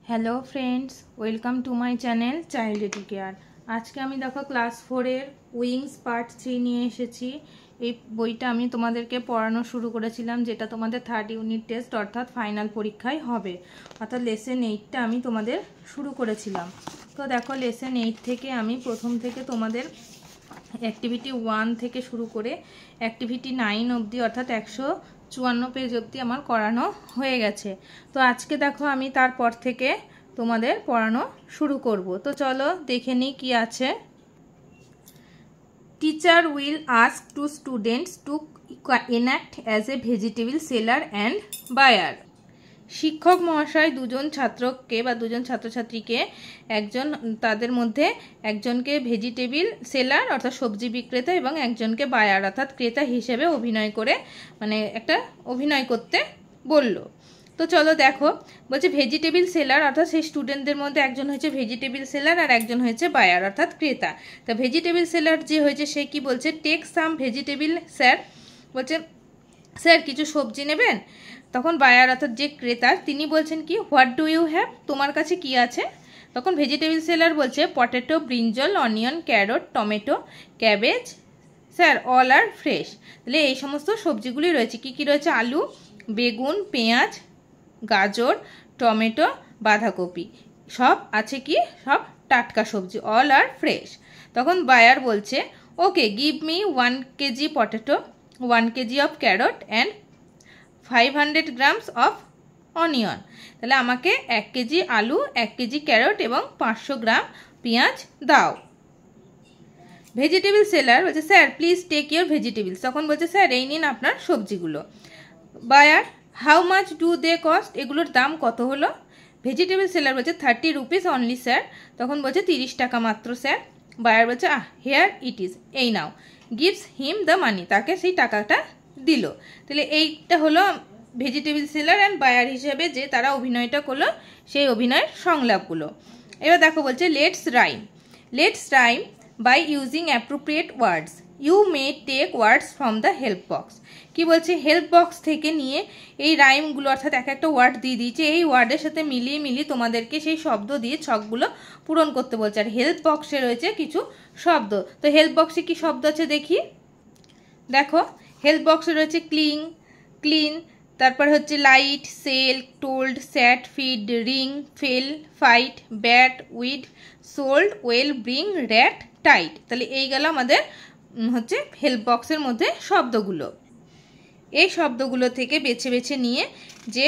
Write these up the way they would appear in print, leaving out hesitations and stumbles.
Hello friends, welcome to my channel child educare. আজকে আমি দেখো ক্লাস 4-এর উইংস পার্ট 3 নিয়ে এসেছি। এই বইটা আমি তোমাদেরকে পড়ানো শুরু করেছিলাম, যেটা তোমাদের 3rd ইউনিট টেস্ট অর্থাৎ ফাইনাল পরীক্ষায় হবে, অর্থাৎ লেসন 8টা আমি তোমাদের শুরু করেছিলাম। তো দেখো লেসন 8 থেকে আমি প্রথম থেকে তোমাদের অ্যাক্টিভিটি 1 থেকে শুরু করে অ্যাক্টিভিটি 9 অবধি অর্থাৎ 154 পেজ অবধি আমার করানো হয়ে গেছে। তো আজকে দেখো আমি তারপর থেকে তোমাদের পড়ানো শুরু করব। তো চলো দেখে নিই কি আছে। Teacher will ask to students to enact as a vegetable seller and buyer. শিক্ষক মহাশয় দুজন ছাত্রকে বা দুজন ছাত্রছাত্রীকে তাদের মধ্যে একজনকে ভেজিটেবল সেলার অর্থাৎ সবজি বিক্রেতা এবং একজনকে বায়ার অর্থাৎ ক্রেতা হিসেবে অভিনয় করতে বলল। তো চলো দেখো, বলছে ভেজিটেবল সেলার অর্থাৎ সেই স্টুডেন্টদের মধ্যে একজন হয়েছে ভেজিটেবল সেলার আর একজন হয়েছে বায়ার অর্থাৎ ক্রেতা। তা ভেজিটেবল সেলার যে হয়েছে সে কি বলছে, টেক সাম ভেজিটেবল স্যার, বলছে স্যার কিছু সবজি নেবেন। তখন বায়ার অর্থাৎ যে ক্রেতা তিনি বলছেন কি, হোয়াট ডু ইউ হ্যাভ, তোমার কাছে কি আছে। তখন ভেজিটেবল সেলার বলছে potato, brinjal, onion, carrot, tomato, cabbage, sir all are fresh. তাহলে এই সমস্ত সবজিগুলি রয়েছে। কি কি রয়েছে, আলু, বেগুন, পেঁয়াজ, গাজর, টমেটো, বাঁধাকপি, সব আছে কি, সব টাটকা সবজি, অল আর ফ্রেশ। তখন বায়ার বলছে okay give me 1 KG potato, 1 KG of carrot and 500 grams of onion. তাহলে আমাকে 1 কেজি আলু, 1 কেজি ক্যারট এবং 500 গ্রাম পেঁয়াজ দাও। ভেজিটেবল সেলার বলছে sir please take your vegetables. তখন বলছে স্যার এই নিন আপনার সবজিগুলো। Buyer how much do they cost, এগুলোর দাম কত হলো। ভেজিটেবল সেলার বলছে 30 রুপিস অনলি স্যার। তখন বলছে 30 টাকা মাত্র স্যার। বায়ার বলছে হেয়ার ইট ইজ, এই নাও। গিভস হিম দ্য মানি, তাকে সেই টাকাটা দিল। তাহলে এইটা হলো ভেজিটেবল সেলার অ্যান্ড বায়ার হিসেবে যে তারা অভিনয়টা করলো, সেই অভিনয়ের সংলাপগুলো। এবার দেখো বলছে let's rhyme by using appropriate words, you may take words from the help box. কি বলছে, হেল্প বক্স থেকে নিয়ে এই রাইমগুলো অর্থাৎ এক একটা ওয়ার্ড দিয়ে দিয়েছে, এই ওয়ার্ডের সাথে মিলিয়ে তোমাদেরকে সেই শব্দ দিয়ে ছকগুলো পূরণ করতে বলছে। আর হেল্প বক্সে রয়েছে কিছু শব্দ। তো হেল্প বক্সে কি শব্দ আছে দেখি। দেখো হেল্প বক্সে রয়েছে ক্লিন, তারপর হচ্ছে light, sell, told, sat, feed, ring, fell, fight, bat, weed, sold, well, bring, rat, tight. তাহলে এই গেল আমাদের হচ্ছে হেল্প বক্সের মধ্যে শব্দগুলো। এই শব্দগুলো থেকে বেছে বেছে নিয়ে যে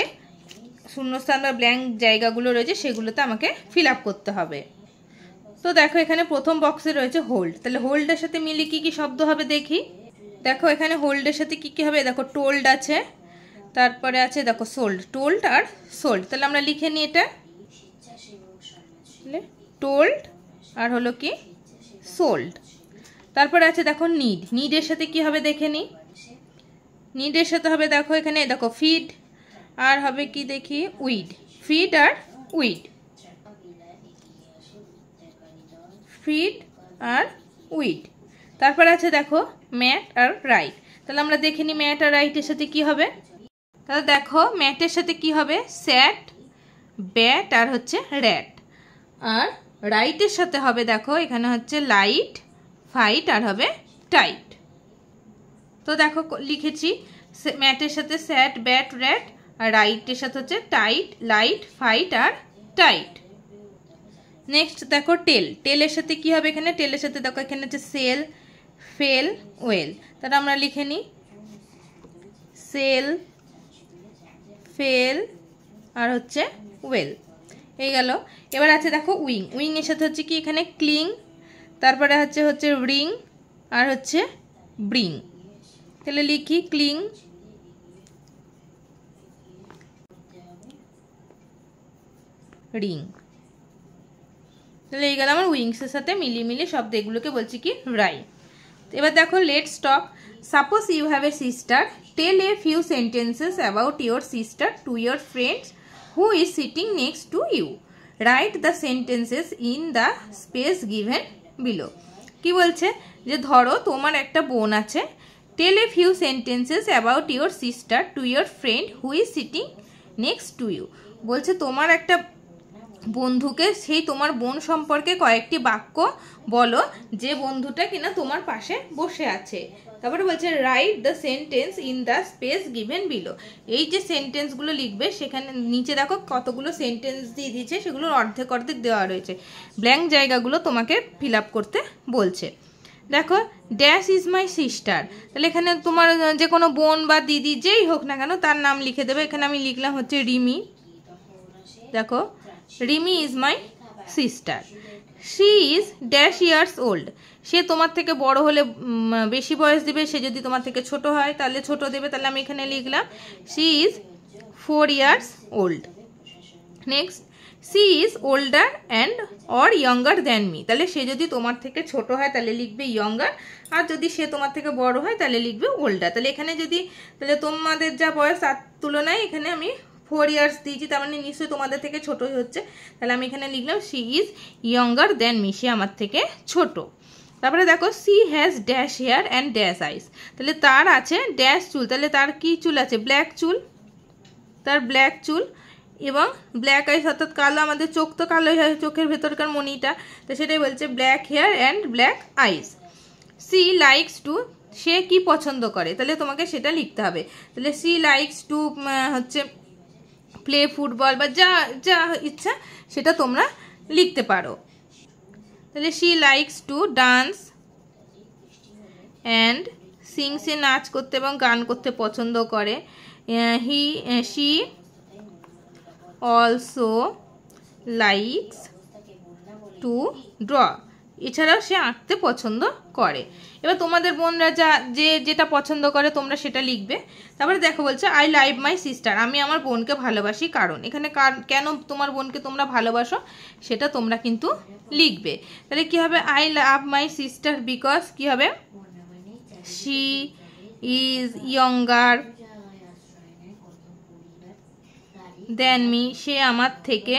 শূন্যস্থান বা ব্ল্যাঙ্ক জায়গাগুলো রয়েছে সেগুলোতে আমাকে ফিল আপ করতে হবে। তো দেখো এখানে প্রথম বক্সে রয়েছে হোল্ড। তাহলে হোল্ডের সাথে মিলিয়ে কি কি শব্দ হবে দেখি। দেখো এখানে হোল্ডের সাথে কি কি হবে, দেখো টোল্ড আছে, তারপরে আছে দেখো সোল্ড, টোল্ড আর সোল্ড। তাহলে আমরা লিখে নিই এটা, টোল্ড আর হলো কি সোল্ড। তারপরে আছে দেখো নিডের সাথে কি হবে দেখে নিই। নিডের সাথে হবে দেখো এখানে দেখো ফিড আর হবে কি দেখি উইড, ফিড আর উইড, ফিড আর উইড। তারপর আছে দেখো ম্যাট আর রাইট। তাহলে আমরা দেখে নিই ম্যাট আর রাইটের সাথে কি হবে। তাহলে দেখো ম্যাটের সাথে কি হবে, স্যাট, ব্যাট আর হচ্ছে র্যাট। আর রাইটের সাথে হবে দেখো এখানে হচ্ছে লাইট, ফাইট আর হবে টাইট। তো দেখো লিখেছি ম্যাটের সাথে স্যাট, ব্যাট, র্যাট, আর রাইটের সাথে হচ্ছে টাইট, লাইট, ফাইট আর টাইট। নেক্সট দেখো টেলের সাথে কি হবে, এখানে টেলের সাথে দেখো এখানে হচ্ছে সেল, ফেল, ওয়েল। তাহলে আমরা লিখে নিই সেল, ফেল আর হচ্ছে ওয়েল, এই গেল। এবার আছে দেখো উইং এর সাথে হচ্ছে কি এখানে ক্লিং, তারপরে হচ্ছে রিং আর হচ্ছে ব্রিং। তাহলে লিখি ক্লিং, রিং। তাহলে এই গেল আমার উইংসের সাথে মিলিয়ে শব্দ, এগুলোকে বলছি কি রাইম। এবার দেখো let's talk. Suppose you have a sister, tell a few sentences about your sister to your friends who is sitting next to you. Write the sentences in the space given below. কি বলছে যে ধরো তোমার একটা বোন আছে, tell a few sentences about your sister to your friend who is sitting next to you. বলছে তোমার একটা বন্ধুকে, সেই তোমার বোন সম্পর্কে কয়েকটি বাক্য বলো যে বন্ধুটা কিনা তোমার পাশে বসে আছে। তারপরে বলছে write the sentence in the space given below. এই যে সেন্টেন্সগুলো লিখবে সেখানে নিচে দেখো কতগুলো সেন্টেন্স দিয়ে দিয়েছে, সেগুলোর অর্ধেক অর্ধেক দেওয়া রয়েছে, ব্ল্যাঙ্ক জায়গাগুলো তোমাকে ফিল আপ করতে বলছে। দেখো ড্যাশ ইজ মাই সিস্টার, তাহলে এখানে তোমার যে কোনো বোন বা দিদি যেই হোক না কেন তার নাম লিখে দেবে। এখানে আমি লিখলাম হচ্ছে রিমি। দেখো Rimi is my sister. She is dash years old, সে তোমার থেকে বড় হলে বেশি বয়স দেবে, সে যদি তোমার থেকে ছোট হয় তাহলে ছোট দেবে, তাহলে আমি এখানে লিখলাম she is 4 years old। Next she is older and or younger than me, তাহলে সে যদি তোমার থেকে ছোট হয় তাহলে লিখবে ইয়ঙ্গার, আর যদি সে তোমার থেকে বড় হয় তাহলে লিখবে ওল্ডার। তাহলে এখানে যদি তাহলে তোমাদের যা বয়স তার তুলনায় এখানে আমি 4 years দিয়েছি, তার মানে নিশ্চয়ই তোমাদের থেকে ছোটই হচ্ছে, তাহলে আমি এখানে লিখলাম she is younger than me, সে আমার থেকে ছোট। তারপরে দেখো she has dash hair and dash eyes, তাহলে তার আছে ড্যাশ চুল, তাহলে তার কি চুল আছে? ব্ল্যাক চুল, তার ব্ল্যাক চুল এবং ব্ল্যাক আইস অর্থাৎ কালো, আমাদের চোখ তো কালোই হয়, চোখের ভেতরকার মণিটা, তো সেটাই বলছে black hair and black eyes. She likes to, সে কি পছন্দ করে, তাহলে তোমাকে সেটা লিখতে হবে। তাহলে সি লাইকস টু হচ্ছে প্লে ফুটবল বা যা যা ইচ্ছা সেটা তোমরা লিখতে পারো। তাহলে she likes to dance and sing, সে নাচ করতে এবং গান করতে পছন্দ করে। She also likes to draw, এছাড়াও সে আঁকতে পছন্দ করে। এবার তোমাদের বোনরা যেটা পছন্দ করে তোমরা সেটা লিখবে। তারপরে দেখো বলছে আই লাভ মাই সিস্টার, আমি আমার বোনকে ভালোবাসি কারণ, এখানে কেন তোমার বোনকে তোমরা ভালোবাসো সেটা তোমরা কিন্তু লিখবে। তাহলে কি হবে? I love my sister because কি হবে? She is younger then me, সে আমার থেকে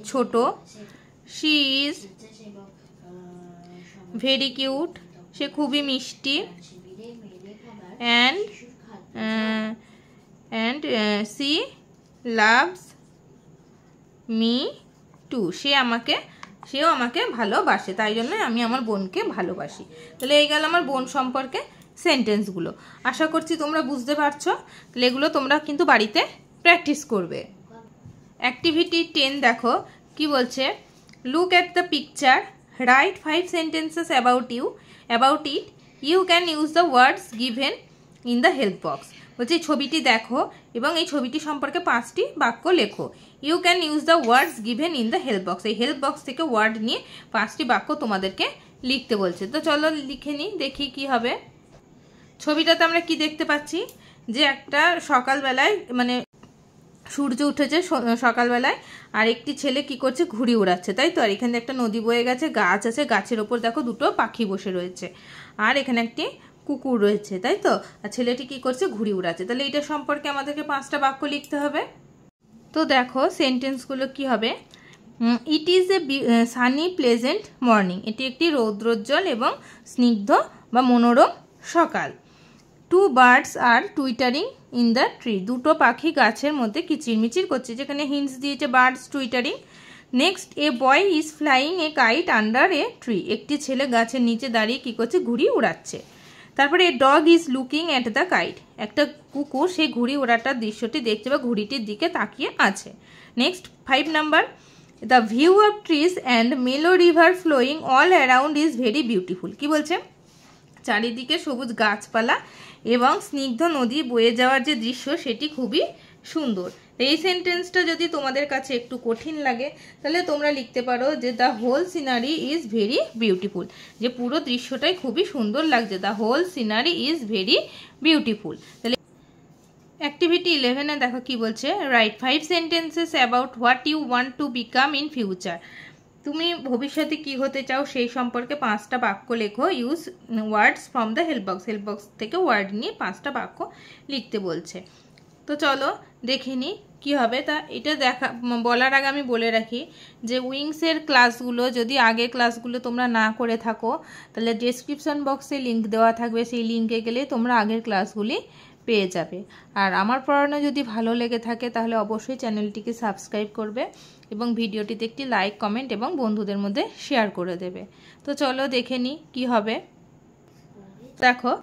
ছোট। শি ইজ ভেরি কিউট, সে খুবই মিষ্টি। And she loves me too, সেও আমাকে ভালোবাসে, তাই জন্য আমি আমার বোনকে ভালোবাসি। তাহলে এই গেল আমার বোন সম্পর্কে সেন্টেন্সগুলো। আশা করছি তোমরা বুঝতে পারছো। তাহলে এগুলো তোমরা কিন্তু বাড়িতে প্র্যাকটিস করবে। অ্যাক্টিভিটি 10 দেখো কি বলছে, look at the picture, right 5 sentences about it, you can use the words given in the help box। বলছে এই ছবিটি দেখো এবং এই ছবিটি সম্পর্কে 5টি বাক্য লেখো। You can use the words given in the help box, এই হেল্প বক্স থেকে ওয়ার্ড নিয়ে 5টি বাক্য তোমাদেরকে লিখতে বলছে। তো চলো লিখে নিই, দেখি কি হবে। ছবিটাতে আমরা কি দেখতে পাচ্ছি, যে একটা সকালবেলায় মানে সূর্য উঠেছে সকালবেলায়, আর একটি ছেলে কি করছে? ঘুড়ি উড়াচ্ছে, তাই তো। আর এখানে একটা নদী বয়ে গেছে, গাছ আছে, গাছের ওপর দেখো দুটো পাখি বসে রয়েছে, আর এখানে একটি কুকুর রয়েছে, তাই তো। আর ছেলেটি কি করছে? ঘুড়ি উড়াচ্ছে। তাহলে এটা সম্পর্কে আমাদেরকে 5টা বাক্য লিখতে হবে। তো দেখো সেন্টেন্সগুলো কি হবে। It is a Sunny pleasant morning, এটি একটি রৌদ্রোজ্জ্বল এবং স্নিগ্ধ বা মনোরম সকাল। 2 birds are twittering in the tree, দুটো পাখি গাছের মধ্যে কিচিরমিচির করছে, যেখানে হিন্টস দিয়েছে birds twittering. Next A boy is flying a kite under a tree, একটি ছেলে গাছের নিচে দাঁড়িয়ে কি করছে? ঘুড়ি উড়াচ্ছে। তারপরে a dog is looking at the kite, একটা কুকুর সেই ঘুড়ি ওড়াটার দৃশ্যটি দেখছে বা ঘুড়িটির দিকে তাকিয়ে আছে। Next 5 number, the view of trees and mellow river flowing all around is very beautiful, কি বলছে? চারিদিকে সবুজ গাছপালা এবং স্নিগ্ধ নদী বয়ে যাওয়ার যে দৃশ্য সেটি খুবই সুন্দর। এই সেন্টেন্সটা যদি তোমাদের কাছে একটু কঠিন লাগে তাহলে তোমরা লিখতে পারো যে the whole scenery is very beautiful, যে পুরো দৃশ্যটাই খুবই সুন্দর লাগছে, the whole scenery is very beautiful. তাহলে অ্যাক্টিভিটি 11 দেখো কি বলছে, write 5 sentences about what you want to become in future, তুমি ভবিষ্যতে কি হতে চাও সেই সম্পর্কে 5টা বাক্য লেখো। Use words from the help box, help box থেকে ওয়ার্ড নিয়ে 5টা বাক্য লিখতে বলছে। তো চলো দেখে নিই কী হবে। তা এটা বলার আগে আমি বলে রাখি যে উইংসের ক্লাসগুলো যদি আগের ক্লাসগুলো তোমরা না করে থাকো তাহলে ডেসক্রিপশন বক্সে লিঙ্ক দেওয়া থাকবে, সেই লিঙ্কে গেলে তোমরা আগের ক্লাসগুলি পেয়ে যাবে। আর আমার পড়ানো যদি ভালো লেগে থাকে তাহলে অবশ্যই চ্যানেলটিকে সাবস্ক্রাইব করবে এবং ভিডিওটিতে একটি লাইক, কমেন্ট এবং বন্ধুদের মধ্যে শেয়ার করে দেবে। তো চলো দেখে নিই কী হবে। দেখো,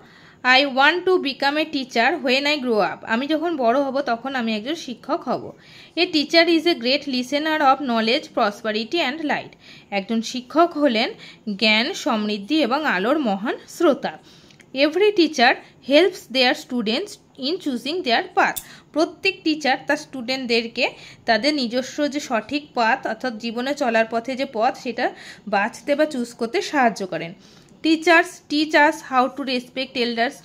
I want to become a teacher when I grow up. আমি যখন বড় হব তখন আমি একজন শিক্ষক হব। A teacher is a great listener of knowledge, prosperity and light. একজন শিক্ষক হলেন জ্ঞান, সমৃদ্ধি এবং আলোর মহান শ্রোতা। Every teacher helps their students in choosing their path. প্রত্যেক টিচার তার স্টুডেন্টদেরকে তাদের নিজস্ব যে সঠিক পথ অর্থাৎ জীবনে চলার পথে যে পথ সেটা বাছতে বা চুজ করতে সাহায্য করেন। Teachers teach us how to respect elders,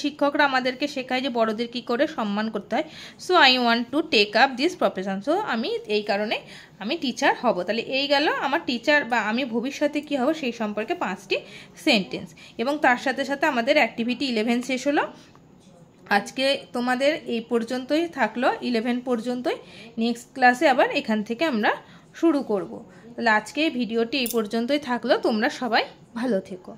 শিক্ষকরা আমাদেরকে শেখায় যে বড়দের কী করে সম্মান করতে হয়। So I want to take up this profession, so আমি এই কারণে আমি টিচার হব। তাহলে এই গেল আমার টিচার বা আমি ভবিষ্যতে কী হব সেই সম্পর্কে 5টি সেন্টেন্স। এবং তার সাথে সাথে আমাদের অ্যাক্টিভিটি 11 শেষ হলো। আজকে তোমাদের এই পর্যন্তই থাকলো, 11 পর্যন্তই। নেক্সট ক্লাসে আবার এখান থেকে আমরা শুরু করব। তাহলে আজকে ভিডিওটি এই পর্যন্তই থাকলো। তোমরা সবাই ভালো থেকো।